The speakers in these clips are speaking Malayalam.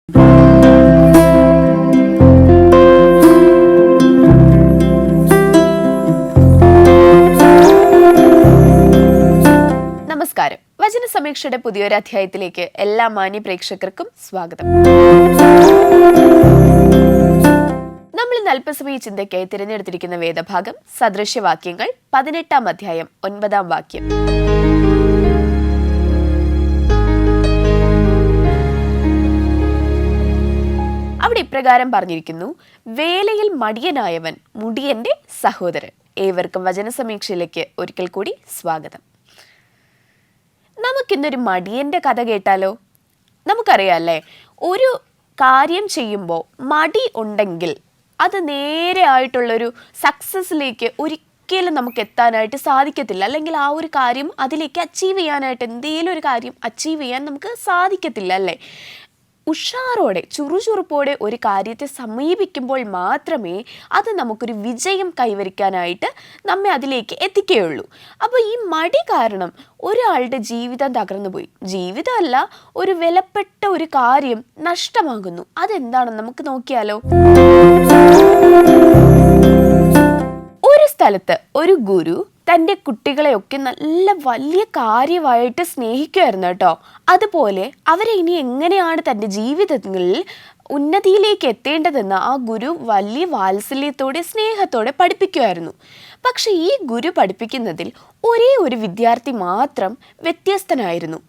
നമസ്കാരം. വചന സമീക്ഷയുടെ പുതിയൊരു അധ്യായത്തിലേക്ക് എല്ലാ മാന്യ പ്രേക്ഷകർക്കും സ്വാഗതം. നമ്മൾ ഇന്ന് അല്പസമയ ചിന്തയ്ക്കായി തിരഞ്ഞെടുത്തിരിക്കുന്ന വേദഭാഗം സദൃശ്യവാക്യങ്ങൾ 18-ാം അധ്യായം 9-ാം വാക്യം. അവിടെ ഇപ്രകാരം പറഞ്ഞിരിക്കുന്നു: വേലയിൽ മടിയനായവൻ മുടിയന്റെ സഹോദരൻ. ഏവർക്കും വചന സമീക്ഷയിലേക്ക് ഒരിക്കൽ കൂടി സ്വാഗതം. നമുക്കിന്നൊരു മടിയന്റെ കഥ കേട്ടാലോ? നമുക്കറിയാമല്ലേ, ഒരു കാര്യം ചെയ്യുമ്പോൾ മടി ഉണ്ടെങ്കിൽ അത് നേരെ ആയിട്ടുള്ളൊരു സക്സസ്സിലേക്ക് ഒരിക്കലും നമുക്ക് എത്താനായിട്ട് സാധിക്കത്തില്ല. അല്ലെങ്കിൽ ആ ഒരു കാര്യം അതിലേക്ക് അച്ചീവ് ചെയ്യാനായിട്ട്, എന്തെങ്കിലും ഒരു കാര്യം അച്ചീവ് ചെയ്യാൻ നമുക്ക് സാധിക്കത്തില്ല അല്ലേ? ഉഷാറോടെ ചുറുചുറുപ്പോടെ ഒരു കാര്യത്തെ സമീപിക്കുമ്പോൾ മാത്രമേ അത് നമുക്കൊരു വിജയം കൈവരിക്കാനായിട്ട് നമ്മെ അതിലേക്ക് എത്തിക്കുകയുള്ളൂ. അപ്പോൾ ഈ മടി കാരണം ഒരാളുടെ ജീവിതം തകർന്നു പോയി. ജീവിതമല്ല, ഒരു വിലപ്പെട്ട ഒരു കാര്യം നഷ്ടമാകുന്നു. അതെന്താണെന്ന് നമുക്ക് നോക്കിയാലോ? ഒരു സ്ഥലത്ത് ഒരു ഗുരു തൻ്റെ കുട്ടികളെയൊക്കെ നല്ല വലിയ കാര്യമായിട്ട് സ്നേഹിക്കുമായിരുന്നു കേട്ടോ. അതുപോലെ അവരെ ഇനി എങ്ങനെയാണ് തൻ്റെ ജീവിതങ്ങളിൽ ഉന്നതിയിലേക്ക് എത്തേണ്ടതെന്ന് ആ ഗുരു വലിയ വാത്സല്യത്തോടെ സ്നേഹത്തോടെ പഠിപ്പിക്കുമായിരുന്നു. പക്ഷെ ഈ ഗുരു പഠിപ്പിക്കുന്നതിൽ ഒരേ ഒരു വിദ്യാർത്ഥി മാത്രം വ്യത്യസ്തനായിരുന്നു.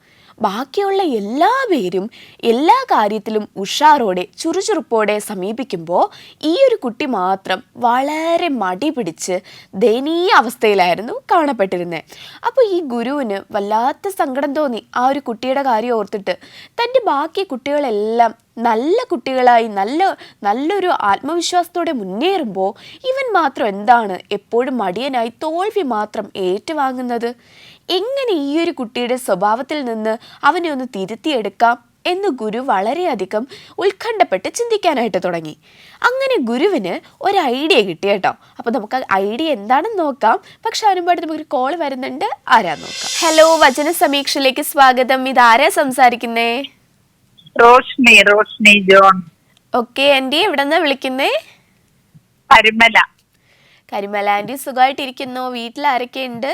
ബാക്കിയുള്ള എല്ലാ പേരും എല്ലാ കാര്യത്തിലും ഉഷാറോടെ ചുറുചുറുപ്പോടെ സമീപിക്കുമ്പോൾ ഈ ഒരു കുട്ടി മാത്രം വളരെ മടി പിടിച്ച് ദയനീയ അവസ്ഥയിലായിരുന്നു കാണപ്പെട്ടിരുന്നത്. അപ്പോൾ ഈ ഗുരുവിന് വല്ലാത്ത സങ്കടം തോന്നി ആ ഒരു കുട്ടിയുടെ കാര്യം ഓർത്തിട്ട്. തൻ്റെ ബാക്കി കുട്ടികളെല്ലാം നല്ല കുട്ടികളായി നല്ലൊരു ആത്മവിശ്വാസത്തോടെ മുന്നേറുമ്പോൾ ഇവൻ മാത്രം എന്താണ് എപ്പോഴും മടിയനായി തോൽവി മാത്രം ഏറ്റുവാങ്ങുന്നത്? എങ്ങനെ ഈ ഒരു കുട്ടിയുടെ സ്വഭാവത്തിൽ നിന്ന് അവനെ ഒന്ന് തിരുത്തിയെടുക്കാം എന്ന് ഗുരു വളരെയധികം ഉത്കണ്ഠപ്പെട്ട് ചിന്തിക്കാനായിട്ട് തുടങ്ങി. അങ്ങനെ ഗുരുവിന് ഒരു ഐഡിയ കിട്ടി കേട്ടോ. അപ്പോൾ നമുക്ക് ആ ഐഡിയ എന്താണെന്ന് നോക്കാം. പക്ഷെ അതിനുപാട് നമുക്കൊരു കോൾ വരുന്നുണ്ട്. ആരാന്ന് നോക്കാം. ഹലോ, വചന സമീക്ഷയിലേക്ക് സ്വാഗതം. ഇതാരാ സംസാരിക്കുന്നേ? റോഷ്നി ജോൺ. ഓക്കെ ആന്റി, എവിടെന്നാ വിളിക്കുന്നേ? കരിമല ആന്റി, സുഖമായിട്ടിരിക്കുന്നു? വീട്ടിൽ ആരൊക്കെയുണ്ട്?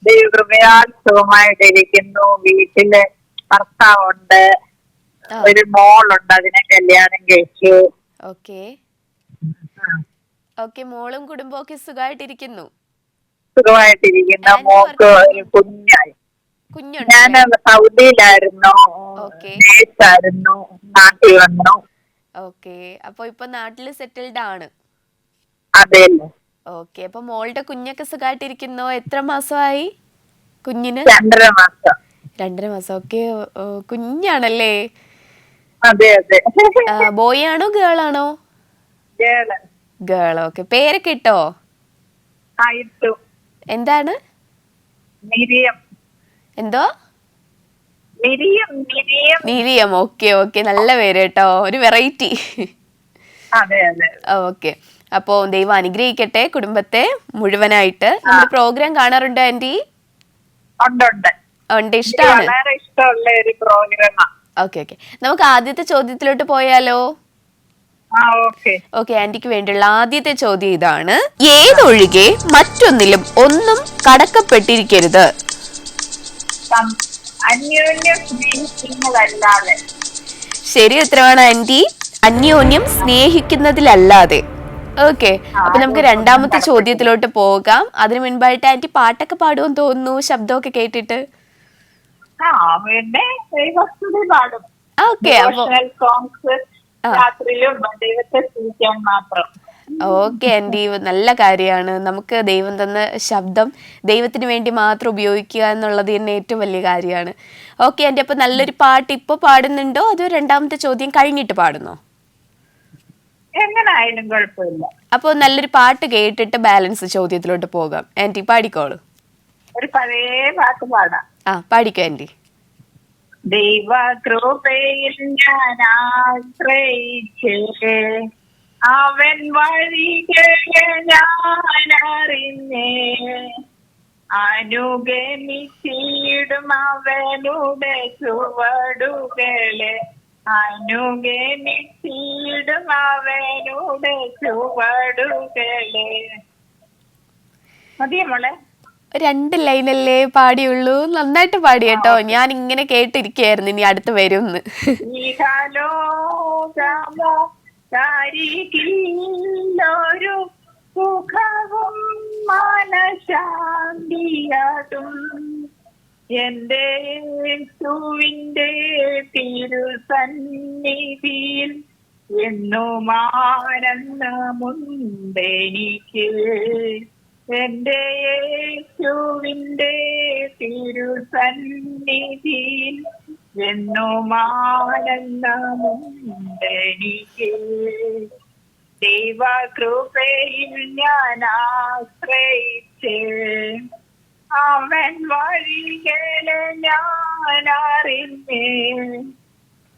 ദൈവകൃപയാൽ സുഖമായിട്ടിരിക്കുന്നു. വീട്ടില് ഭർത്താവുണ്ട്, ഒരു മോളുണ്ട്, അതിനെ കല്യാണം കഴിച്ചു. ഓക്കെ, മോളും കുടുംബമൊക്കെ സുഖമായിട്ടിരിക്കുന്നു? സുഖമായിട്ടിരിക്കുന്ന മോക്ക് ഒരു കുഞ്ഞായി. ഞാൻ സൗദിയിലായിരുന്നു, നേഴ്സായിരുന്നു, നാട്ടിൽ വന്നു. ഓക്കെ, അപ്പൊ ഇപ്പൊ നാട്ടില് സെറ്റിൽഡ് ആണ്? അതെല്ലോ. ഓക്കെ, അപ്പൊ മോളുടെ കുഞ്ഞൊക്കെ സുഖമായിട്ടിരിക്കുന്നോ? എത്ര മാസമായി കുഞ്ഞിന്? 2.5 മാസം. 2.5 മാസം. ഓക്കെ, കുഞ്ഞാണല്ലേ? അതെ അതെ. ബോയ് ആണോ ഗേൾ ആണോ? ഗേൾ. ഓക്കെ, പേരൊക്കെ ഇട്ടോ? എന്താണ്? എന്തോ? മിരിയം. ഓക്കെ, നല്ല പേര് കേട്ടോ, ഒരു വെറൈറ്റി. ഓക്കെ, അപ്പോ ദൈവം അനുഗ്രഹിക്കട്ടെ കുടുംബത്തെ മുഴുവനായിട്ട്. നമ്മുടെ പ്രോഗ്രാം കാണാറുണ്ടോ ആന്റി? ഉണ്ട്, ഇഷ്ടമാണ്. ഓക്കെ, നമുക്ക് ആദ്യത്തെ ചോദ്യത്തിലോട്ട് പോയാലോ? ഓക്കെ, ആന്റിക്ക് വേണ്ടിയുള്ള ആദ്യത്തെ ചോദ്യം ഇതാണ്: ഏതൊഴികെ മറ്റൊന്നിലും ഒന്നും കടക്കപ്പെട്ടിരിക്കരുത്. ശരി ഉത്തരവാണ് ആന്റി, അന്യോന്യം സ്നേഹിക്കുന്നതിലല്ലാതെ. ഓക്കെ, അപ്പൊ നമുക്ക് രണ്ടാമത്തെ ചോദ്യത്തിലോട്ട് പോകാം. അതിനു മുൻപായിട്ട് ആന്റി പാട്ടൊക്കെ പാടുമെന്ന് തോന്നുന്നു, ശബ്ദമൊക്കെ കേട്ടിട്ട്. ഓക്കെ, ഓക്കെ ആന്റി, നല്ല കാര്യമാണ്. നമുക്ക് ദൈവം തന്ന ശബ്ദം ദൈവത്തിന് വേണ്ടി മാത്രം ഉപയോഗിക്കുക എന്നുള്ളത് തന്നെ ഏറ്റവും വലിയ കാര്യമാണ്. ഓക്കെ ആന്റി, അപ്പൊ നല്ലൊരു പാട്ട് ഇപ്പൊ പാടുന്നുണ്ടോ അതോ രണ്ടാമത്തെ ചോദ്യം കഴിഞ്ഞിട്ട് പാടുന്നോ? എങ്ങനായാലും കുഴപ്പമില്ല. അപ്പൊ നല്ലൊരു പാട്ട് കേട്ടിട്ട് ബാലൻസ് ചോദ്യത്തിലോട്ട് പോകാം. ആന്റി പാടിക്കോളൂ. ഒരു പഴയ പാട്ട് പാടാം. പാടിക്കോ ആന്റി. ദൈവകൃപയിൽ ഞാൻ ആശ്രയിച്ച് അവൻ വഴികളെ ഞാൻ അറിഞ്ഞേ, അനുഗമിച്ചിടും അവനുടെ ചുവടുകളെ അനുഗമിച്ചിടും അവനുടെ ചുവടുകളെ. മതിയോ മോളെ? 2 ലൈനല്ലേ പാടിയുള്ളൂ. നന്നായിട്ട് പാടി കേട്ടോ. ഞാൻ ഇങ്ങനെ കേട്ടിരിക്കുകയായിരുന്നു ഇനി അടുത്ത് വരുംന്ന്. ഇഹലോകമോ കരികിലൊരു സുഖവും മനഃശാന്തിയതും എന്റെ യേശുവിന്റെ തിരുസന്നിധിയിൽ എന്നും ആനന്ദമുണ്ടെനിക്ക്. എന്റെ യേശുവിന്റെ തിരുസന്നിധിയിൽ എന്നും ആനന്ദമുണ്ടെനിക്ക്. ദൈവകൃപയിൽ ഞാൻ ആശ്രയിച്ച് അവൻ വഴികളെ ഞാൻ അറിഞ്ഞ്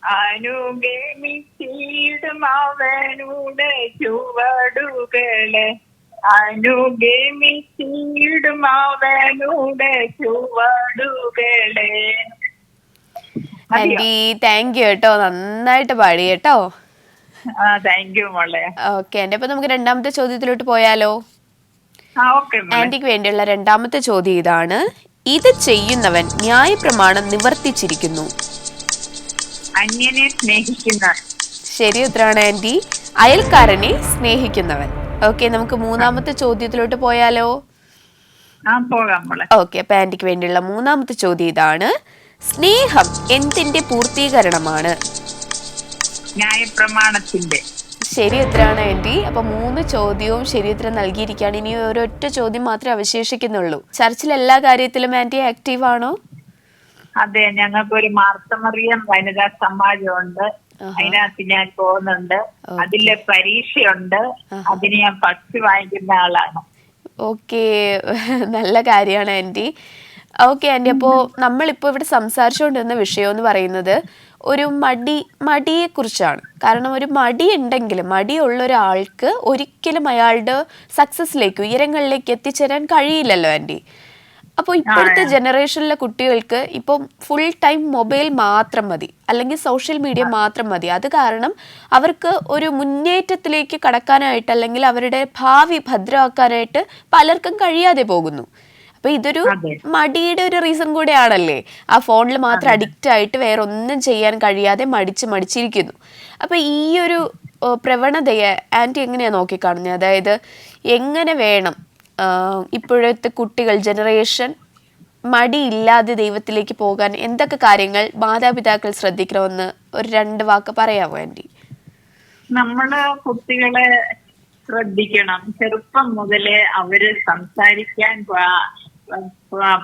അനുഗമിച്ചിടും അവനുടെ ചുവടുകളെ. അനുഗമിച്ചിടും അവനുടെ ചുവടുകളെ. ആന്റി താങ്ക് യു കേട്ടോ. നന്നായിട്ട് പാടി കേട്ടോ. താങ്ക് യു മോളെ. ഓക്കെ ആന്റി, അപ്പൊ നമുക്ക് രണ്ടാമത്തെ ചോദ്യത്തിലോട്ട് പോയാലോ? ഓക്കെ. ആന്റിക്ക് വേണ്ടിയുള്ള രണ്ടാമത്തെ ചോദ്യം ഇതാണ്. ഇത് ചെയ്യുന്നവൻ ന്യായപ്രമാണം നിവർത്തിച്ചിരിക്കുന്നു. അന്യനെ സ്നേഹിക്കുന്ന. ശരി ഉത്തരമാണ് ആന്റി. അയൽക്കാരനെ സ്നേഹിക്കുന്നവൻ. ഓക്കെ, നമുക്ക് മൂന്നാമത്തെ ചോദ്യത്തിലോട്ട് പോയാലോ? പോകാം മോളെ. ഓക്കെ, അപ്പൊ ആന്റിക്ക് വേണ്ടിയുള്ള മൂന്നാമത്തെ ചോദ്യം ഇതാണ്. സ്നേഹം എന്തിന്റെ പൂർത്തീകരണമാണ്? ന്യായപ്രമാണത്തിന്റെ. ശരി ഉത്തരമാണ് ആന്റി. അപ്പൊ 3 ചോദ്യവും ശരി ഉത്തരം നൽകിയിരിക്കുകയാണ്. ഇനി ഒരൊറ്റ ചോദ്യം മാത്രമേ അവശേഷിക്കുന്നുള്ളൂ. ചർച്ചിൽ എല്ലാ കാര്യത്തിലും ആന്റി ആക്റ്റീവ് ആണോ? അതെ, ഞങ്ങൾക്കൊരു മാർത്തമറിയം വനിതാ സമാജമുണ്ട്. അതിനകത്ത് ഞാൻ പോകുന്നുണ്ട്. അതിലെ പരീക്ഷയുണ്ട്. അതിന് ഞാൻ ഫസ്റ്റ് വാങ്ങിക്കുന്ന ആളാണ്. ഓക്കെ, നല്ല കാര്യമാണ് ആന്റി. ഓക്കെ ആന്റി, അപ്പോൾ നമ്മളിപ്പോൾ ഇവിടെ സംസാരിച്ചുകൊണ്ടിരുന്ന വിഷയം എന്ന് പറയുന്നത് ഒരു മടിയെ കുറിച്ചാണ്. കാരണം ഒരു മടി ഉണ്ടെങ്കിൽ, മടിയുള്ള ഒരാൾക്ക് ഒരിക്കലും അയാളുടെ സക്സസിലേക്ക്, ഉയരങ്ങളിലേക്ക് എത്തിച്ചേരാൻ കഴിയില്ലല്ലോ ആന്റി. അപ്പോൾ ഇപ്പോഴത്തെ ജനറേഷനിലെ കുട്ടികൾക്ക് ഇപ്പം ഫുൾ ടൈം മൊബൈൽ മാത്രം മതി, അല്ലെങ്കിൽ സോഷ്യൽ മീഡിയ മാത്രം മതി. അത് കാരണം അവർക്ക് ഒരു മുന്നേറ്റത്തിലേക്ക് കടക്കാനായിട്ട്, അല്ലെങ്കിൽ അവരുടെ ഭാവി ഭദ്രമാക്കാനായിട്ട് പലർക്കും കഴിയാതെ പോകുന്നു. അപ്പൊ ഇതൊരു മടിയുടെ ഒരു റീസൺ കൂടെയാണല്ലേ. ആ ഫോണിൽ മാത്രം അഡിക്റ്റ് ആയിട്ട് വേറെ ഒന്നും ചെയ്യാൻ കഴിയാതെ മടിച്ചിരിക്കുന്നു. അപ്പൊ ഈ ഒരു പ്രവണതയെ ആന്റി എങ്ങനെയാ നോക്കിക്കാണുന്നത്? അതായത് എങ്ങനെ വേണം ഇപ്പോഴത്തെ കുട്ടികൾ, ജനറേഷൻ മടിയില്ലാതെ ദൈവത്തിലേക്ക് പോകാൻ എന്തൊക്കെ കാര്യങ്ങൾ മാതാപിതാക്കൾ ശ്രദ്ധിക്കണമെന്ന് ഒരു 2 വാക്ക് പറയാമോ ആന്റി? നമ്മള് കുട്ടികളെ ശ്രദ്ധിക്കണം. ചെറുപ്പം മുതലേ അവര് സംസാരിക്കാൻ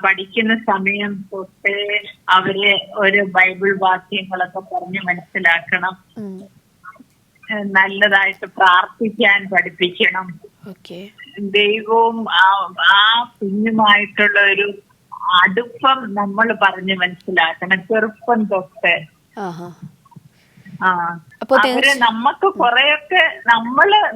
പഠിക്കുന്ന സമയം തൊട്ടേ അവര് ഒരു ബൈബിൾ വാക്യങ്ങളൊക്കെ പറഞ്ഞ് മനസ്സിലാക്കണം. നല്ലതായിട്ട് പ്രാർത്ഥിക്കാൻ പഠിപ്പിക്കണം. ദൈവവും ആ കുഞ്ഞുമായിട്ടുള്ള ഒരു അടുപ്പം നമ്മൾ പറഞ്ഞ് മനസ്സിലാക്കണം ചെറുപ്പം തൊട്ട്. അവര് നമുക്ക് കുറെയൊക്കെ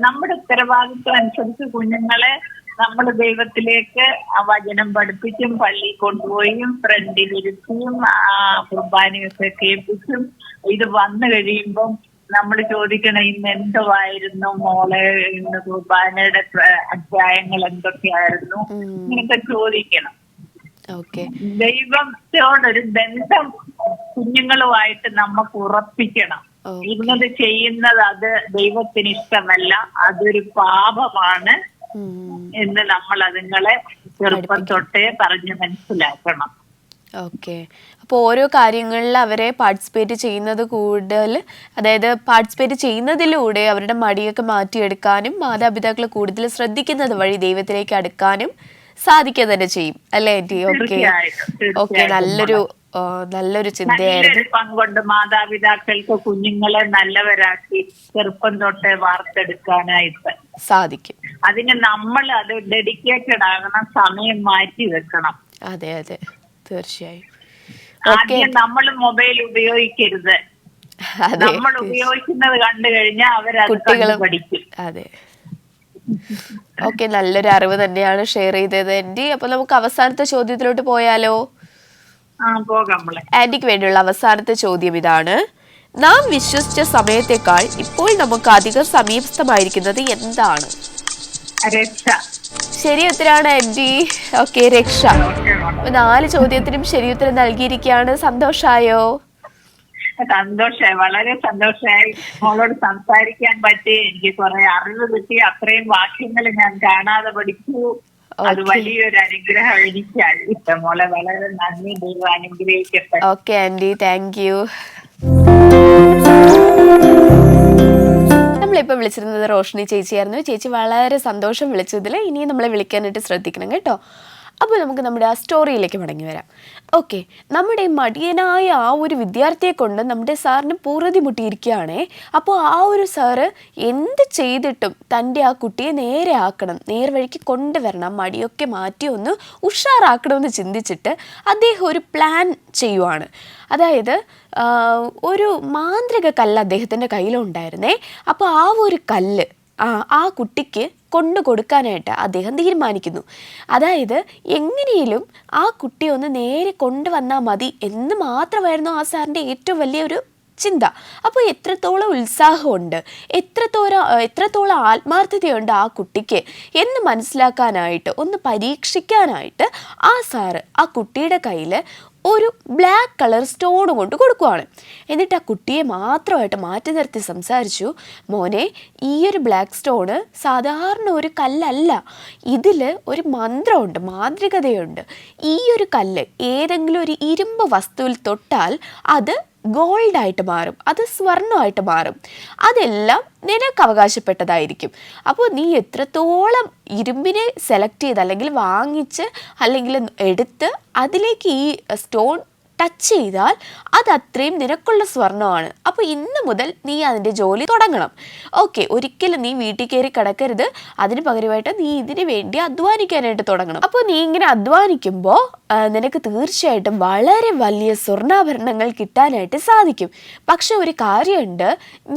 നമ്മുടെ ഉത്തരവാദിത്വം അനുസരിച്ച് കുഞ്ഞുങ്ങളെ നമ്മൾ ദൈവത്തിലേക്ക് വചനം പഠിപ്പിച്ചും പള്ളി കൊണ്ടുപോയും ഫ്രണ്ടിലിരുത്തിയും കുർബാനയൊക്കെ കേൾപ്പിച്ചും ഇത് വന്നു കഴിയുമ്പം നമ്മൾ ചോദിക്കണം, ഇന്ന് എന്തുവായിരുന്നു മോളെ, ഇന്ന് കുർബാനയുടെ അധ്യായങ്ങൾ എന്തൊക്കെയായിരുന്നു, ഇങ്ങനെയൊക്കെ ചോദിക്കണം. ദൈവത്തോടൊരു ബന്ധം കുഞ്ഞുങ്ങളുമായിട്ട് നമുക്ക് ഉറപ്പിക്കണം. ഇന്നത് ചെയ്യുന്നത് അത് ദൈവത്തിന് ഇഷ്ടമല്ല, അതൊരു പാപമാണ് എന്ന് നമ്മൾ അതുങ്ങളെ ചെറുപ്പം തൊട്ടേ പറഞ്ഞ് മനസ്സിലാക്കണം. ഓക്കെ, അപ്പോൾ ഓരോ കാര്യങ്ങളിൽ അവരെ പാർട്ടിസിപ്പേറ്റ് ചെയ്യുന്നത് കൂടുതൽ, അതായത് പാർട്ടിസിപ്പേറ്റ് ചെയ്യുന്നതിലൂടെ അവരുടെ മടിയൊക്കെ മാറ്റിയെടുക്കാനും മാതാപിതാക്കൾ കൂടുതൽ ശ്രദ്ധിക്കുന്നത് വഴി ദൈവത്തിലേക്ക് അടുക്കാനും സാധിക്കുക തന്നെ ചെയ്യും അല്ലേ ആന്റി? ഓക്കെ, നല്ലൊരു ചിന്തയായിരുന്നു. പങ്കുണ്ട് മാതാപിതാക്കൾക്ക് കുഞ്ഞുങ്ങളെ നല്ലവരാക്കി ചെറുപ്പം തൊട്ടേ വാർത്തെടുക്കാനായിട്ട് സാധിക്കും. അതിന് നമ്മൾ അത് ഡെഡിക്കേറ്റഡ് ആകണം, സമയം മാറ്റി വെക്കണം. അതെ അതെ, തീർച്ചയായും. ആദ്യം നമ്മൾ മൊബൈൽ ഉപയോഗിക്കരുത്. നമ്മൾ ഉപയോഗിക്കുന്നത് കണ്ടു കഴിഞ്ഞാൽ അവരത് പഠിക്കും. അതെ, ഓക്കെ, നല്ലൊരു അറിവ് തന്നെയാണ് ഷെയർ ചെയ്തത് ആന്റി. അപ്പൊ നമുക്ക് അവസാനത്തെ ചോദ്യത്തിലോട്ട് പോയാലോ? പോകാം. ആന്റിക്ക് വേണ്ടിയുള്ള അവസാനത്തെ ചോദ്യം ഇതാണ്. നാം വിശ്വസിച്ച സമയത്തേക്കാൾ ഇപ്പോൾ നമുക്ക് അധികം സമീപസ്ഥമായിരിക്കുന്നത് എന്താണ്? രക്ഷ. ശരി ഉത്തരാണ് ആന്റി. ഓക്കെ, രക്ഷ. 4 ചോദ്യത്തിനും ശരി ഉത്തരം നൽകിയിരിക്കുകയാണ്. സന്തോഷായോ? സന്തോഷമായി, വളരെ സന്തോഷമായി. മോളോട് സംസാരിക്കാൻ പറ്റി, എനിക്ക് കുറെ അറിവ് കിട്ടി. അത്രയും വാക്യങ്ങൾ ഞാൻ കാണാതെ പഠിച്ചു. അത് വലിയൊരു അനുഗ്രഹം എനിക്ക്. മോളെ വളരെ നന്ദി. ദൈവം അനുഗ്രഹിക്കട്ടെ. Okay aunty, thank you. നമ്മളിപ്പോൾ വിളിച്ചിരുന്നത് റോഷിനി ചേച്ചിയായിരുന്നു. ചേച്ചി വളരെ സന്തോഷം വിളിച്ചതിൽ. ഇനിയും നമ്മളെ വിളിക്കാനായിട്ട് ശ്രദ്ധിക്കണം കേട്ടോ. അപ്പോൾ നമുക്ക് നമ്മുടെ ആ സ്റ്റോറിയിലേക്ക് മടങ്ങി വരാം. ഓക്കെ, നമ്മുടെ മടിയനായ ആ ഒരു വിദ്യാർത്ഥിയെ കൊണ്ട് നമ്മുടെ സാറിന് പൂർതി മുട്ടിയിരിക്കുകയാണേ. അപ്പോൾ ആ ഒരു സാറ് എന്ത് ചെയ്തിട്ടും തൻ്റെ ആ കുട്ടിയെ നേരെ ആക്കണം, നേർവഴിക്ക് കൊണ്ടുവരണം, മടിയൊക്കെ മാറ്റി ഒന്ന് ഉഷാറാക്കണമെന്ന് ചിന്തിച്ചിട്ട് അദ്ദേഹം ഒരു പ്ലാൻ ചെയ്യുവാണ്. അതായത് ഒരു മാന്ത്രിക കല്ല് അദ്ദേഹത്തിൻ്റെ കയ്യിലുണ്ടായിരുന്നേ. അപ്പോൾ ആ ഒരു കല്ല് ആ കുട്ടിക്ക് കൊണ്ടു കൊടുക്കാനായിട്ട് അദ്ദേഹം തീരുമാനിക്കുന്നു. അതായത് എങ്ങനെയും ആ കുട്ടിയെ ഒന്ന് നേരെ കൊണ്ടുവന്നാൽ മതി എന്ന് മാത്രമായിരുന്നു ആ സാറിൻ്റെ ഏറ്റവും വലിയൊരു ചിന്ത. അപ്പോൾ എത്രത്തോളം ഉത്സാഹമുണ്ട്, എത്രത്തോളം ആത്മാർത്ഥതയുണ്ട് ആ കുട്ടിക്ക് എന്ന് മനസ്സിലാക്കാനായിട്ട്, ഒന്ന് പരീക്ഷിക്കാനായിട്ട് ആ സാറ് ആ കുട്ടിയുടെ കയ്യിൽ ഒരു ബ്ലാക്ക് കളർ സ്റ്റോൺ കൊണ്ട് കൊടുക്കുവാണ്. എന്നിട്ട് ആ കുട്ടിയെ മാത്രമായിട്ട് മാറ്റി നിർത്തി സംസാരിച്ചു, മോനെ, ഈ ഒരു ബ്ലാക്ക് സ്റ്റോണ് സാധാരണ ഒരു കല്ലല്ല, ഇതിൽ ഒരു മന്ത്രമുണ്ട്, മാന്ത്രികതയുണ്ട്. ഈ ഒരു കല്ല് ഏതെങ്കിലും ഒരു ഇരുമ്പ് വസ്തുവിൽ തൊട്ടാൽ അത് ഗോൾഡായിട്ട് മാറും, അത് സ്വർണ്ണമായിട്ട് മാറും, അതെല്ലാം നിനക്ക് അവകാശപ്പെട്ടതായിരിക്കും. അപ്പോൾ നീ എത്രത്തോളം ഇരുമ്പിനെ സെലക്ട് ചെയ്ത് അല്ലെങ്കിൽ വാങ്ങിച്ച് അല്ലെങ്കിൽ എടുത്ത് അതിലേക്ക് ഈ സ്റ്റോൺ ടച്ച് ചെയ്താൽ അത് അത്രയും നിനക്കുള്ള സ്വർണ്ണമാണ്. അപ്പോൾ ഇന്ന് മുതൽ നീ അതിൻ്റെ ജോലി തുടങ്ങണം. ഓക്കെ, ഒരിക്കലും നീ വീട്ടിൽ കയറി കിടക്കരുത്, അതിന് പകരമായിട്ട് നീ ഇതിന് വേണ്ടി അധ്വാനിക്കാനായിട്ട് തുടങ്ങണം. അപ്പോൾ നീ ഇങ്ങനെ അധ്വാനിക്കുമ്പോൾ നിനക്ക് തീർച്ചയായിട്ടും വളരെ വലിയ സ്വർണ്ണാഭരണങ്ങൾ കിട്ടാനായിട്ട് സാധിക്കും. പക്ഷെ ഒരു കാര്യമുണ്ട്,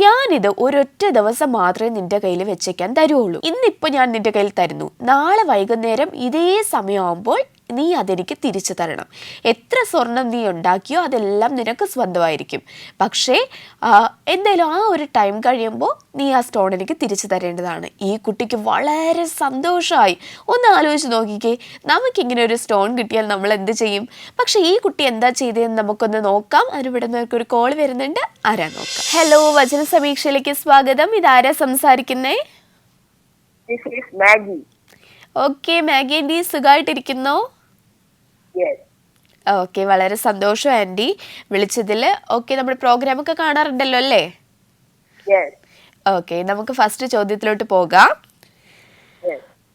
ഞാനിത് ഒരൊറ്റ ദിവസം മാത്രമേ നിൻ്റെ കയ്യിൽ വെച്ചേക്കാൻ തരുള്ളൂ. ഇന്നിപ്പോൾ ഞാൻ നിൻ്റെ കയ്യിൽ തരുന്നു, നാളെ വൈകുന്നേരം ഇതേ സമയമാകുമ്പോൾ നീ അതെനിക്ക് തിരിച്ചു തരണം. എത്ര സ്വർണം നീ ഉണ്ടാക്കിയോ അതെല്ലാം നിനക്ക് സ്വന്തമായിരിക്കും. പക്ഷേ എന്തായാലും ആ ഒരു ടൈം കഴിയുമ്പോൾ നീ ആ സ്റ്റോൺ എനിക്ക് തിരിച്ചു തരേണ്ടതാണ്. ഈ കുട്ടിക്ക് വളരെ സന്തോഷമായി. ഒന്ന് ആലോചിച്ച് നോക്കിക്കേ, നമുക്കിങ്ങനെ ഒരു സ്റ്റോൺ കിട്ടിയാൽ നമ്മൾ എന്ത് ചെയ്യും? പക്ഷേ ഈ കുട്ടി എന്താ ചെയ്തതെന്ന് നമുക്കൊന്ന് നോക്കാം. അതിനിവിടെ നിന്നൊരു കോൾ വരുന്നുണ്ട്, ആരാ നോക്കാം. ഹലോ, വചന സമീക്ഷയിലേക്ക് സ്വാഗതം. ഇതാരാ സംസാരിക്കുന്നേ? ഓക്കെ, മാഗി ആൻറ്റി സുഖമായിട്ടിരിക്കുന്നോ? ഓക്കെ, വളരെ സന്തോഷം ആൻറ്റി വിളിച്ചതിൽ. ഓക്കെ, നമ്മുടെ പ്രോഗ്രാമൊക്കെ കാണാറുണ്ടല്ലോ അല്ലേ? ഓക്കെ, നമുക്ക് ഫസ്റ്റ് ചോദ്യത്തിലോട്ട് പോകാം.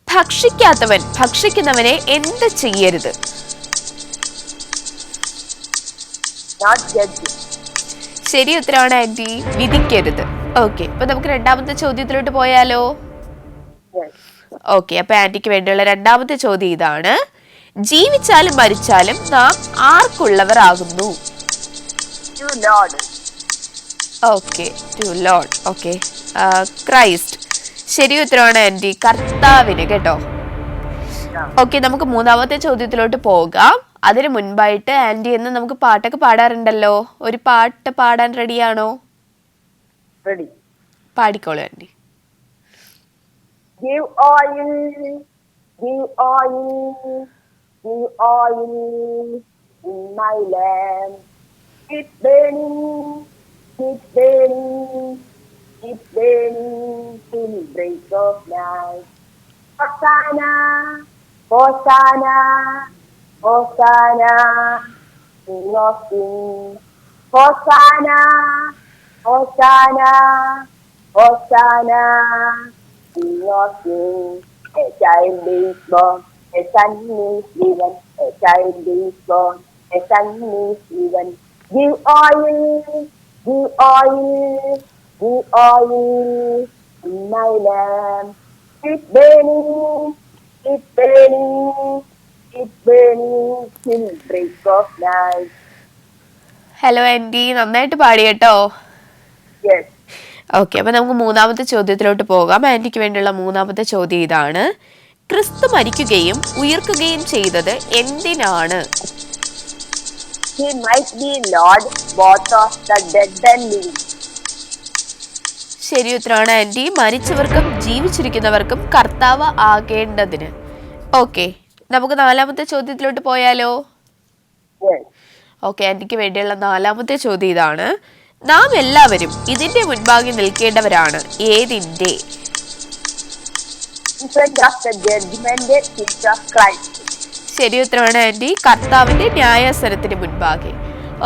ഭക്ഷിക്കാത്തവൻ ഭക്ഷിക്കുന്നവനെ എന്ത് ചെയ്യരുത്? ശരി ഉത്തരവാണ് ആൻറ്റി, വിധിക്കരുത്. ഓക്കെ, അപ്പൊ നമുക്ക് രണ്ടാമത്തെ ചോദ്യത്തിലോട്ട് പോയാലോ? ഓക്കെ, അപ്പൊ ആന്റിക്ക് വേണ്ടിയുള്ള രണ്ടാമത്തെ ചോദ്യം ഇതാണ്: ജീവിച്ചാലും മരിച്ചാലും നാം ആർക്കുള്ളവർ ആകുന്നു? Okay, to Lord. Okay, Christ. ശരി ഉത്തരവാണ് ആന്റി, കർത്താവിന് കേട്ടോ. ഓക്കെ, നമുക്ക് മൂന്നാമത്തെ ചോദ്യത്തിലോട്ട് പോകാം. അതിന് മുൻപായിട്ട് ആന്റി എന്ന് നമുക്ക് പാട്ടൊക്കെ പാടാറുണ്ടല്ലോ, ഒരു പാട്ട് പാടാൻ റെഡിയാണോ? പാടിക്കോളൂ anti. Give oil, give oil, give oil in my lamp. It's burning, it's burning, it's burning till break of night. Hosanna, Hosanna, Hosanna, King of Kings. Hosanna, Hosanna, Hosanna, King of Kings. A child is born, a son is given, a child is born, a son is given. Give oil, give oil, give oil in my lamp. It's burning, it's burning, it's burning till break of night. Hello aunty, നന്നായിട്ട് പാടി കേട്ടോ. Yes. ഓക്കെ, അപ്പൊ നമുക്ക് മൂന്നാമത്തെ ചോദ്യത്തിലോട്ട് പോകാം. ആന്റിക്ക് വേണ്ടിയുള്ള മൂന്നാമത്തെ ചോദ്യം ഇതാണ്: ക്രിസ്തു മരിക്കുകയും ഉയർക്കുകയും ചെയ്തത് എന്തിനാണ്? he might be Lord, both of the dead and living. ശരി ഉത്തരമാണ് ആന്റി. മരിച്ചവർക്കും ജീവിച്ചിരിക്കുന്നവർക്കും കർത്താവ് ആകേണ്ടതിന്. ഓക്കെ, നമുക്ക് നാലാമത്തെ ചോദ്യത്തിലോട്ട് പോയാലോ? Yes. ഓക്കെ, ആന്റിക്ക് വേണ്ടിയുള്ള നാലാമത്തെ ചോദ്യം ഇതാണ്. നാം എല്ലാവരും ഇതിന്റെ മുൻപാകെ നിൽക്കേണ്ടവരാണ്. ഏതിന്റെ? In front of the judgment seat of Christ. ശരി ഉത്തരമാണ് ആന്റി. കർത്താവിന്റെ ന്യായാസനത്തിന് മുൻപാകെ.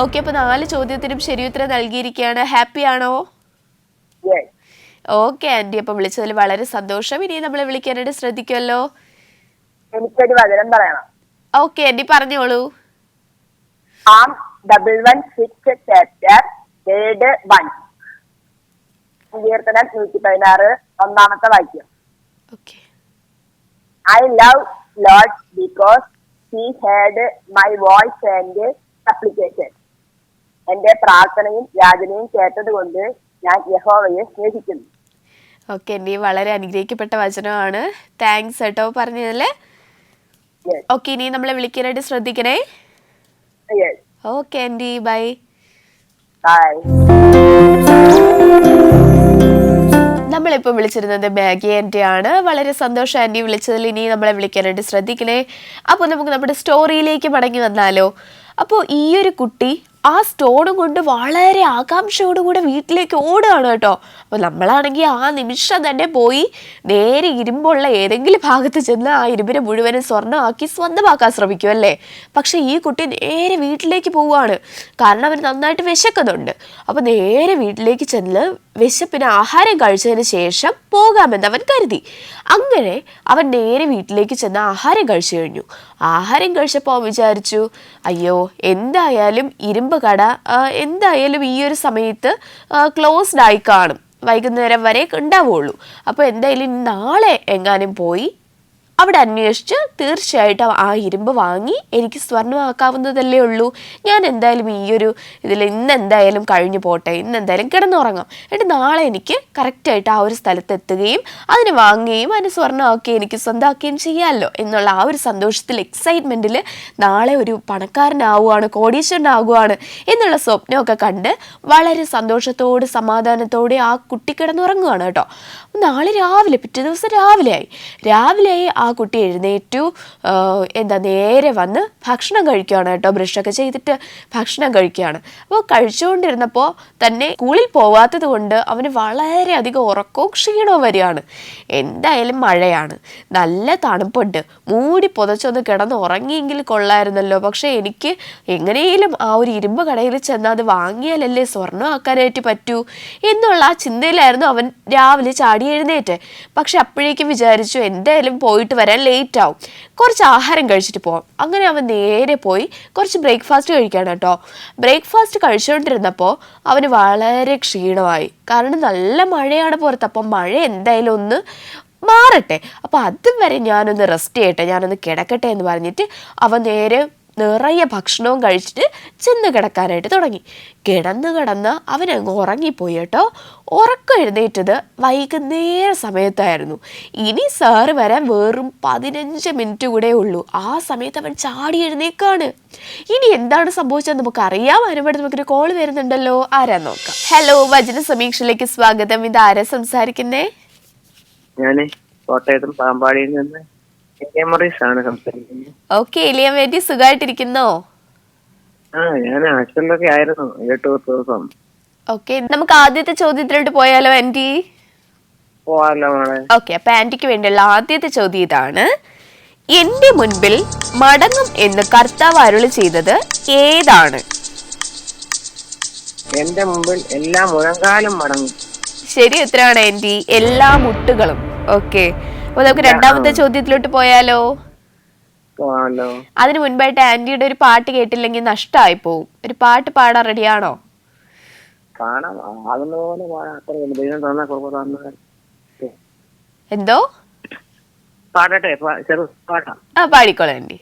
ഓക്കെ, അപ്പൊ 4 ചോദ്യത്തിനും ശരി ഉത്തരം നൽകിയിരിക്കുകയാണ്. ഹാപ്പി ആണോ? Yes. ഓക്കെ ആന്റി, അപ്പൊ വിളിച്ചതിൽ വളരെ സന്തോഷം. ഇനി നമ്മളെ വിളിക്കാനായിട്ട് ശ്രദ്ധിക്കുമല്ലോ. എനിക്കൊരു വചനം പറയണം. ഓക്കെ ആന്റി, പറഞ്ഞോളൂ. Psalm 116 chapter word 1. സങ്കീർത്തനം 116 ഒന്നാമത്തെ വാക്യം. Okay. I love Lord because he heard my voice and supplication. എന്റെ പ്രാർത്ഥനയും യാചനയും കേട്ടതുകൊണ്ട് ഞാൻ യഹോവയെ സ്നേഹിക്കുന്നു. ഓക്കെ ആന്റി, വളരെ അനുഗ്രഹിക്കപ്പെട്ട വചനമാണ്. താങ്ക്സ് കേട്ടോ പറഞ്ഞതില്. Yes. ഓക്കെ, ഇനി നമ്മളെ വിളിക്കാനായിട്ട് ശ്രദ്ധിക്കണേ. Yes. Okay aunty, bye. Bye. നമ്മളിപ്പോൾ വിളിച്ചിരുന്നത് മാഗി ആൻറ്റി ആണ്. വളരെ സന്തോഷം ആൻറ്റി വിളിച്ചതിൽ. ഇനി നമ്മളെ വിളിക്കാനായിട്ട് ശ്രദ്ധിക്കണേ. അപ്പോൾ നമുക്ക് നമ്മുടെ സ്റ്റോറിയിലേക്ക് മടങ്ങി വന്നാലോ. അപ്പോൾ ഈ ഒരു കുട്ടി ആ സ്റ്റോണും കൊണ്ട് വളരെ ആകാംക്ഷയോടുകൂടെ വീട്ടിലേക്ക് ഓടുകയാണ് കേട്ടോ. അപ്പോൾ നമ്മളാണെങ്കിൽ ആ നിമിഷം തന്നെ പോയി നേരെ ഇരുമ്പുള്ള ഏതെങ്കിലും ഭാഗത്ത് ചെന്ന് ആ ഇരുമ്പിനെ മുഴുവനും സ്വർണ്ണമാക്കി സ്വന്തമാക്കാൻ ശ്രമിക്കും അല്ലേ. പക്ഷേ ഈ കുട്ടി നേരെ വീട്ടിലേക്ക് പോവുകയാണ്. കാരണം അവന് നന്നായിട്ട് വിശക്കുന്നുണ്ട്. അപ്പോൾ നേരെ വീട്ടിലേക്ക് ചെന്ന് വിശപ്പിന് ആഹാരം കഴിച്ചതിന് ശേഷം പോകാമെന്ന് അവൻ കരുതി. അങ്ങനെ അവൻ നേരെ വീട്ടിലേക്ക് ചെന്ന് ആഹാരം കഴിച്ചു കഴിഞ്ഞു. ആഹാരം കഴിച്ചപ്പോൾ അവൻ വിചാരിച്ചു, അയ്യോ എന്തായാലും ഇരുമ്പ് കട എന്തായാലും ഈ ഒരു സമയത്ത് ക്ലോസ്ഡ് ആയി കാണും, വൈകുന്നേരം വരെ ഉണ്ടാവുള്ളൂ. അപ്പോൾ എന്തായാലും നാളെ എങ്ങാനും പോയി അവിടെ അന്വേഷിച്ച് തീർച്ചയായിട്ടും ആ ഇരുമ്പ് വാങ്ങി എനിക്ക് സ്വർണ്ണമാക്കാവുന്നതല്ലേ ഉള്ളൂ. ഞാൻ എന്തായാലും ഈ ഒരു ഇതിൽ ഇന്ന് എന്തായാലും കഴിഞ്ഞു പോട്ടെ, ഇന്ന് എന്തായാലും കിടന്നുറങ്ങാം, എന്നിട്ട് നാളെ എനിക്ക് കറക്റ്റായിട്ട് ആ ഒരു സ്ഥലത്ത് എത്തുകയും അതിന് വാങ്ങുകയും അതിന് സ്വർണ്ണമാക്കുകയും എനിക്ക് സ്വന്തമാക്കുകയും ചെയ്യാമല്ലോ എന്നുള്ള ആ ഒരു സന്തോഷത്തിൽ, എക്സൈറ്റ്മെൻറ്റിൽ നാളെ ഒരു പണക്കാരനാവുകയാണ്, കോടീശ്വരനാവുകയാണ് എന്നുള്ള സ്വപ്നമൊക്കെ കണ്ട് വളരെ സന്തോഷത്തോട് സമാധാനത്തോടെ ആ കുട്ടി കിടന്നുറങ്ങുകയാണ് കേട്ടോ. നാളെ രാവിലെ, പിറ്റേ ദിവസം രാവിലെ ആ കുട്ടി എഴുന്നേറ്റു. നേരെ വന്ന് ഭക്ഷണം കഴിക്കുകയാണ് കേട്ടോ. ബ്രഷൊക്കെ ചെയ്തിട്ട് ഭക്ഷണം കഴിക്കുകയാണ്. അപ്പോൾ കഴിച്ചുകൊണ്ടിരുന്നപ്പോൾ തന്നെ സ്കൂളിൽ പോവാത്തത് കൊണ്ട് അവന് വളരെയധികം ഉറക്കവും ക്ഷീണവും വരികയാണ്. എന്തായാലും മഴയാണ്, നല്ല തണുപ്പുണ്ട്, മൂടി പുതച്ചൊന്ന് കിടന്ന് ഉറങ്ങിയെങ്കിൽ കൊള്ളായിരുന്നല്ലോ. പക്ഷേ എനിക്ക് എങ്ങനെയും ആ ഒരു ഇരുമ്പ് കടയിൽ ചെന്ന് അത് വാങ്ങിയാലല്ലേ സ്വർണ്ണമാക്കാനായിട്ട് പറ്റൂ എന്നുള്ള ആ ചിന്തയിലായിരുന്നു അവൻ രാവിലെ ചാടി എഴുന്നേറ്റ്. പക്ഷെ അപ്പോഴേക്കും വിചാരിച്ചു എന്തായാലും പോയിട്ട് വരാൻ ലേറ്റ് ആവും, കുറച്ച് ആഹാരം കഴിച്ചിട്ട് പോവാം. അങ്ങനെ അവൻ നേരെ പോയി കുറച്ച് ബ്രേക്ക്ഫാസ്റ്റ് കഴിക്കുകയാണ് കേട്ടോ. ബ്രേക്ക്ഫാസ്റ്റ് കഴിച്ചുകൊണ്ടിരുന്നപ്പോൾ അവന് വളരെ ക്ഷീണമായി. കാരണം നല്ല മഴയാണ് പുറത്ത്. അപ്പം മഴ എന്തായാലും ഒന്ന് മാറട്ടെ, അപ്പോൾ അതും വരെ ഞാനൊന്ന് റെസ്റ്റ് ചെയ്യട്ടെ, ഞാനൊന്ന് കിടക്കട്ടെ എന്ന് പറഞ്ഞിട്ട് അവൻ നേരെ നിറയെ ഭക്ഷണവും കഴിച്ചിട്ട് ചെന്ന് കിടക്കാനായിട്ട് തുടങ്ങി. കിടന്ന് അവനങ്ങ് ഉറങ്ങിപ്പോയി കേട്ടോ. ഉറക്കം എഴുന്നേറ്റത് വൈകുന്നേര സമയത്തായിരുന്നു. ഇനി സാറ് വരാൻ വെറും 15 മിനിറ്റ് കൂടെ ഉള്ളൂ. ആ സമയത്ത് അവൻ ചാടി എഴുന്നേക്കാണ്. ഇനി എന്താണ് സംഭവിച്ചത് നമുക്കറിയാം. അതിനുവേണ്ടി നമുക്കൊരു കോൾ വരുന്നുണ്ടല്ലോ. ആരാ നോക്കാം. ഹലോ, വചന സമീക്ഷയിലേക്ക് സ്വാഗതം. ഇത് ആരാ സംസാരിക്കുന്നേ? ഞാന് കോട്ടയത്തും പാമ്പാടിയിൽ നിന്ന് ആണ് സംസാരിക്കുന്നത്. ഓക്കെ, എലിയാൻ വേണ്ടി സുഖമായിട്ടിരിക്കുന്നോ? ഞാൻ ആശുപത്രിയിലൊക്കെ ആയിരുന്നു 8 ദിവസം. ഓക്കെ, നമുക്ക് ആദ്യത്തെ ചോദ്യത്തിലോട്ട് പോയാലോ ആന്റി? പോവാലോ മോളെ. ഓക്കെ, അപ്പൊ ആന്റിക്ക് വേണ്ടിയുള്ള ആദ്യത്തെ ചോദ്യം ഇതാണ്. എന്റെ മുൻപിൽ മടങ്ങും എന്ന് കർത്താവ് അരുളി ചെയ്തത് ഏതാണ്? എന്റെ മുമ്പിൽ എല്ലാ മുഴങ്കാലും മടങ്ങും. ശരി ഉത്തരമാണ് ആന്റി, എല്ലാ മുട്ടുകളും. ഓക്കെ, അപ്പൊ നമുക്ക് രണ്ടാമത്തെ ചോദ്യത്തിലോട്ട് പോയാലോ? പോവാലോ. അതിനു മുൻപായിട്ട് ആന്റിയുടെ ഒരു പാട്ട് കേട്ടില്ലെങ്കിൽ നഷ്ടമായി പോവും. ഒരു പാട്ട് പാടാൻ റെഡിയാണോ? കാണാം, ആകുന്ന പോലെ പാടാം. എന്തോ പാടട്ടെ, ചെറു പാട്ടാം. പാടിക്കോളാം ആന്റി.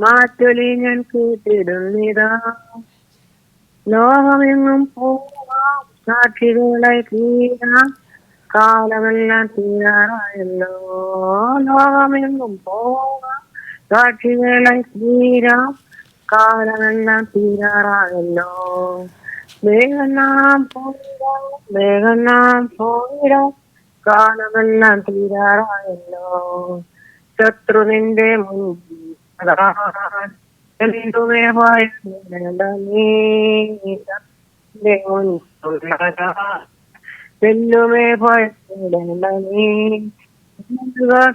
മാറ്റൊലി ഞാൻ കേട്ടിടുന്നിതാ, ലോകമെങ്ങും പോവാം സാക്ഷികളായി തീരാം, കാലമെല്ലാം തീരാറായല്ലോ. ലോകമെങ്ങും പോകാം സാക്ഷികളായി തീരാം. കാലമെല്ലാം തീരാറായല്ലോ. വേഗം നാം പോയിടാം. കാലമെല്ലാം തീരാറായല്ലോ. ശത്രു നിന്റെ മുൻപിൽ എന്തുമേ ഭയപ്പെടേണ്ട നീ. വെല്ലുമേ ഭയപ്പെടേണ്ട നീ.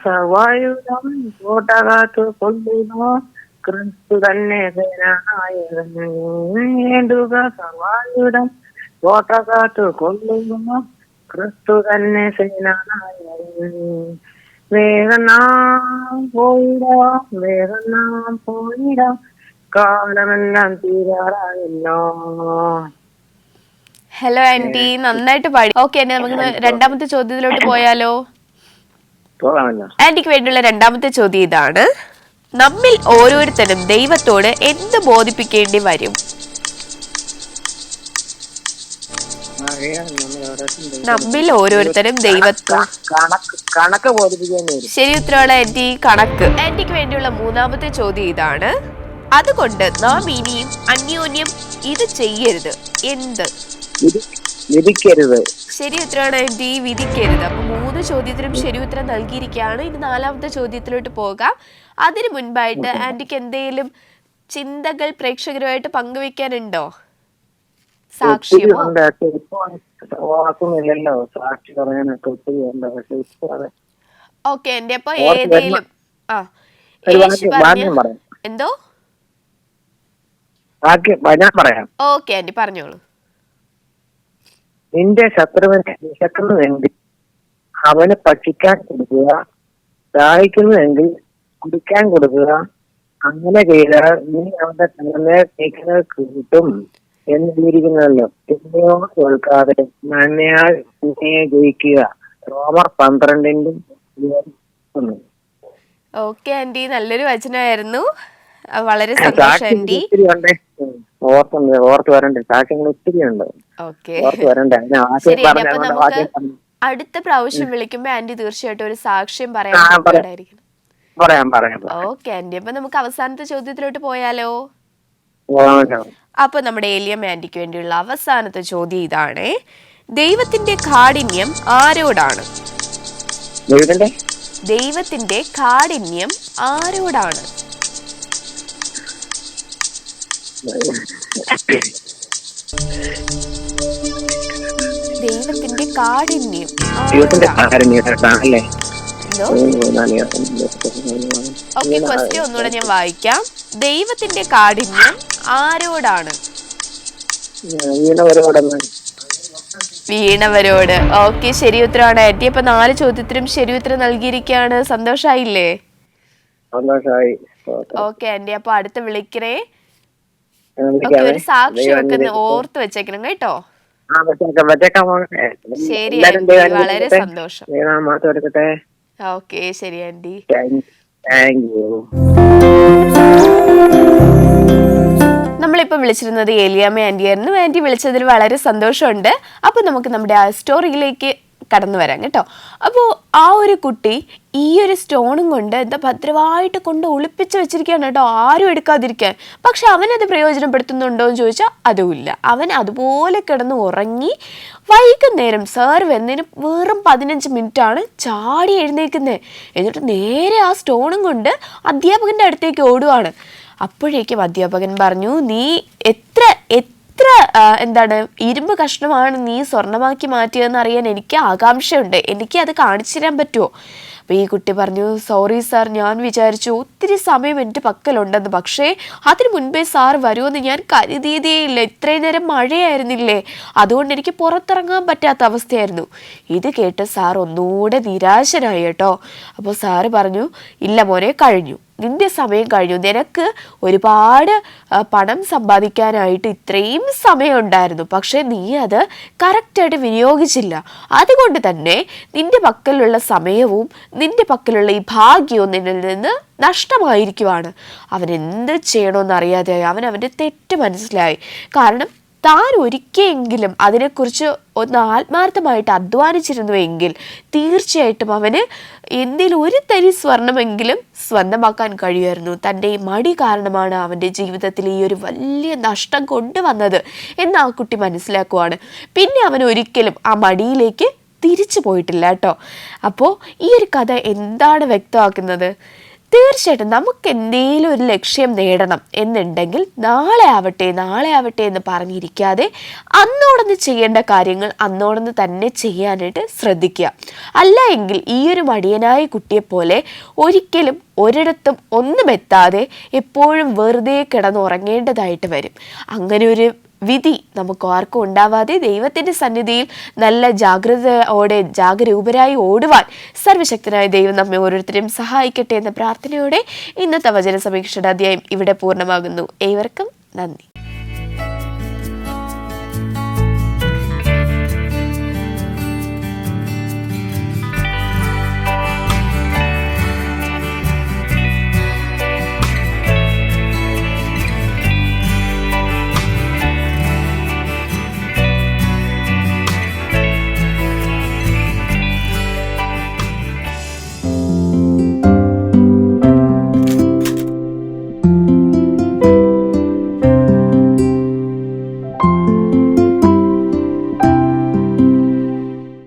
സർവായുധം കോട്ടകാത്തു കൊള്ളുക. ക്രിസ്തു തന്നെ സേനാനായകൻ. വേണ്ടുക സർവായുധം കോട്ടകാത്തു കൊള്ളുക. ക്രിസ്തു തന്നെ സേനാനായകൻ. വേഗം നാം പോയിടാം. കാലമെല്ലാം തീരാറായല്ലോ. ഹലോ ആന്റി, നന്നായിട്ട് പാടി. ഓക്കെ ആന്റി, നമുക്ക് രണ്ടാമത്തെ ചോദ്യത്തിലോട്ട് പോയാലോ? പോകാമല്ലോ. ആന്റിക്ക് വേണ്ടിയുള്ള രണ്ടാമത്തെ ചോദ്യം ഇതാണ്: നമ്മിൽ ഓരോരുത്തരും ദൈവത്തോട് എന്ത് ബോധിപ്പിക്കേണ്ടി വരും? നമ്മിൽ ഓരോരുത്തരും ദൈവത്തോട് കണക്ക് ബോധിപ്പിക്കേണ്ടി വരും. ശരി ഉത്തരവാണ് ആന്റി, കണക്ക്. ആന്റിക്ക് വേണ്ടിയുള്ള മൂന്നാമത്തെ ചോദ്യം ഇതാണ്: അതുകൊണ്ട് നാം ഇനിയും അന്യോന്യം ഇത് ചെയ്യരുത്. എന്ത്? വിധിക്കരുത്. ശരി ഉത്തരവാണ് ആന്റി, വിധിക്കരുത്. അപ്പൊ 3 ചോദ്യത്തിനും ശരി ഉത്തരം നൽകിയിരിക്കുകയാണ്. ഇനി 4ാമത്തെ ചോദ്യത്തിലോട്ട് പോകാം. അതിനു മുൻപായിട്ട് ആന്റിക്ക് എന്തെങ്കിലും ചിന്തകൾ പ്രേക്ഷകരുമായിട്ട് പങ്കുവെക്കാനുണ്ടോ? സാക്ഷ്യമോ? ഓർക്കുന്നില്ലല്ലോ, സാക്ഷി പറയാനൊക്കെ ഒത്തിരി ഉണ്ട്. പക്ഷെ ഓക്കെ ആന്റി, അപ്പൊ ഏതെങ്കിലും എന്തോ ഞാൻ പറയാം. ഓക്കെ ആന്റി, പറഞ്ഞോളൂ. നിന്റെ ശത്രുവിനെ വിശക്കുന്നുവെങ്കിൽ അവന് ഭക്ഷിക്കാൻ കൊടുക്കുക. ദാഹിക്കുന്നുവെങ്കിൽ കുടിക്കാൻ കൊടുക്കുക. അങ്ങനെ ചെയ്താൽ നീ അവന്റെ തന്നെ നീക്കുന്നത് കിട്ടും എന്നിരിക്കുന്നല്ലോ. എന്നെയോ കേൾക്കാതെ നന്മയാൽ നീയെ ജയിക്കുക. റോമർ 12:1. ഓക്കെ ആന്റി, നല്ലൊരു വചനമായിരുന്നു. വളരെ സന്തോഷം ആന്റി. ഓർത്ത് വരണ്ടേ, സാക്ഷ്യങ്ങൾ ഒത്തിരി ഉണ്ട്. ഓക്കെ, ഓർത്ത് വരണ്ടേ. ശരി ആന്റി, അപ്പൊ നമുക്ക് അടുത്ത പ്രാവശ്യം വിളിക്കുമ്പോ ആന്റി തീർച്ചയായിട്ടും ഒരു സാക്ഷ്യം പറയാൻ. പറയാം. ഓക്കെ ആന്റി, അപ്പൊ നമുക്ക് അവസാനത്തെ ചോദ്യത്തിലോട്ട് പോയാലോ? അപ്പൊ നമ്മുടെ ഏലിയം ആന്റിക്ക് വേണ്ടിയുള്ള അവസാനത്തെ ചോദ്യം ഇതാണ്: ദൈവത്തിന്റെ കാഠിന്യം ആരോടാണ്? ദൈവത്തിന്റെ കാഠിന്യം ആരോടാണ്? ദൈവത്തിന്റെ കാഠിന്യം ഓക്കെ, ക്വസ്റ്റ്യൻ ഒന്നുകൂടെ ഞാൻ വായിക്കാം. ദൈവത്തിന്റെ കാഠിന്യം ആരോടാണ്? വീണവരോട്. ഓക്കെ, ശരി ഉത്തരവാണ് ആന്റി. അപ്പൊ 4 ചോദ്യത്തിനും ശരി ഉത്തരം നൽകിയിരിക്കുകയാണ്. സന്തോഷായില്ലേ? ഓക്കെ ആന്റി, അപ്പൊ അടുത്ത് വിളിക്കണേ. ഒരു സാക്ഷിയൊക്കെ ഓർത്ത് വെച്ചേക്കണം കേട്ടോ. ശരി ആന്റി, വളരെ സന്തോഷം. ഓക്കെ, ശരി ആന്റി. നമ്മളിപ്പോൾ വിളിച്ചിരുന്നത് ഏലിയാമ്മ ആന്റിയായിരുന്നു. ആന്റി വിളിച്ചതിൽ വളരെ സന്തോഷമുണ്ട്. അപ്പൊ നമുക്ക് നമ്മുടെ ആ സ്റ്റോറിയിലേക്ക് കടന്നു വരാം കേട്ടോ. അപ്പോൾ ആ ഒരു കുട്ടി ഈ ഒരു സ്റ്റോണും കൊണ്ട് എന്താ ഭദ്രമായിട്ട് കൊണ്ട് ഒളിപ്പിച്ച് വെച്ചിരിക്കുകയാണ് കേട്ടോ, ആരും എടുക്കാതിരിക്കാൻ. പക്ഷെ അവനത് പ്രയോജനപ്പെടുത്തുന്നുണ്ടോ എന്ന് ചോദിച്ചാൽ അതുമില്ല. അവൻ അതുപോലെ കിടന്ന് ഉറങ്ങി. വൈകുന്നേരം സാർ വന്നതിന് വെറും 15 മിനിറ്റാണ് ചാടി എഴുന്നേക്കുന്നത്. എന്നിട്ട് നേരെ ആ സ്റ്റോണും കൊണ്ട് അധ്യാപകൻ്റെ അടുത്തേക്ക് ഓടുവാണ്. അപ്പോഴേക്കും അധ്യാപകൻ പറഞ്ഞു, നീ എത്ര എന്താണ് ഇരുമ്പ് കഷ്ണമാണ് നീ സ്വർണ്ണമാക്കി മാറ്റിയതെന്ന് അറിയാൻ എനിക്ക് ആകാംക്ഷയുണ്ട്, എനിക്ക് അത് കാണിച്ചു തരാൻ പറ്റുമോ? അപ്പോൾ ഈ കുട്ടി പറഞ്ഞു, സോറി സാർ, ഞാൻ വിചാരിച്ചു ഒത്തിരി സമയം എൻ്റെ പക്കലുണ്ടെന്ന്, പക്ഷേ അതിന് മുൻപേ സാർ വരുമെന്ന് ഞാൻ കരുതിയതേയില്ല. ഇത്രയും നേരം മഴയായിരുന്നില്ലേ, അതുകൊണ്ട് എനിക്ക് പുറത്തിറങ്ങാൻ പറ്റാത്ത അവസ്ഥയായിരുന്നു. ഇത് കേട്ട് സാർ ഒന്നുകൂടെ നിരാശനായി കേട്ടോ. അപ്പോൾ സാറ് പറഞ്ഞു, ഇല്ല മോനെ, കഴിഞ്ഞു, നിന്റെ സമയം കഴിഞ്ഞു. നിനക്ക് ഒരുപാട് പണം സമ്പാദിക്കാനായിട്ട് ഇത്രയും സമയം ഉണ്ടായിരുന്നു, പക്ഷേ നീ അത് കറക്റ്റായിട്ട് വിനിയോഗിച്ചില്ല. അതുകൊണ്ട് തന്നെ നിന്റെ പക്കലുള്ള സമയവും നിന്റെ പക്കലുള്ള ഈ ഭാഗ്യവും നിന്നിൽ നിന്ന് നഷ്ടമായിരിക്കുവാണ്. അവൻ എന്ത് ചെയ്യണമെന്നറിയാതെ അവൻ്റെ തെറ്റ് മനസ്സിലായി. കാരണം താൻ ഒരിക്കലെങ്കിലും അതിനെക്കുറിച്ച് ഒന്ന് ആത്മാർത്ഥമായിട്ട് അധ്വാനിച്ചിരുന്നുവെങ്കിൽ തീർച്ചയായിട്ടും അവന് എന്തെങ്കിലും ഒരു തരി സ്വർണമെങ്കിലും സ്വന്തമാക്കാൻ കഴിയുമായിരുന്നു. തൻ്റെ ഈ മടി കാരണമാണ് അവൻ്റെ ജീവിതത്തിൽ ഈ ഒരു വലിയ നഷ്ടം കൊണ്ടുവന്നത് എന്ന് ആ കുട്ടി മനസ്സിലാക്കുവാണ്. പിന്നെ അവൻ ഒരിക്കലും ആ മടിയിലേക്ക് തിരിച്ചു പോയിട്ടില്ല കേട്ടോ. അപ്പോൾ ഈ ഒരു കഥ എന്താണ് വ്യക്തമാക്കുന്നത്? തീർച്ചയായിട്ടും നമുക്ക് എന്തെങ്കിലും ഒരു ലക്ഷ്യം നേടണം എന്നുണ്ടെങ്കിൽ നാളെ ആവട്ടെ എന്ന് പറഞ്ഞിരിക്കാതെ അന്നോടൊന്ന് ചെയ്യേണ്ട കാര്യങ്ങൾ അന്നോടൊന്ന് തന്നെ ചെയ്യാനായിട്ട് ശ്രദ്ധിക്കുക. അല്ല എങ്കിൽ ഈ ഒരു മടിയനായ കുട്ടിയെപ്പോലെ ഒരിക്കലും ഒരിടത്തും ഒന്നും എത്താതെ എപ്പോഴും വെറുതെ കിടന്നുറങ്ങേണ്ടതായിട്ട് വരും. അങ്ങനെ ഒരു വിധി നമുക്ക് ആർക്കും ഉണ്ടാവാതെ ദൈവത്തിൻ്റെ സന്നിധിയിൽ നല്ല ജാഗരൂപരായി ഓടുവാൻ സർവശക്തനായ ദൈവം നമ്മെ ഓരോരുത്തരെയും സഹായിക്കട്ടെ എന്ന പ്രാർത്ഥനയോടെ ഇന്നത്തെ വചന സമീക്ഷയുടെ അധ്യായം ഇവിടെ പൂർണ്ണമാകുന്നു. ഏവർക്കും നന്ദി.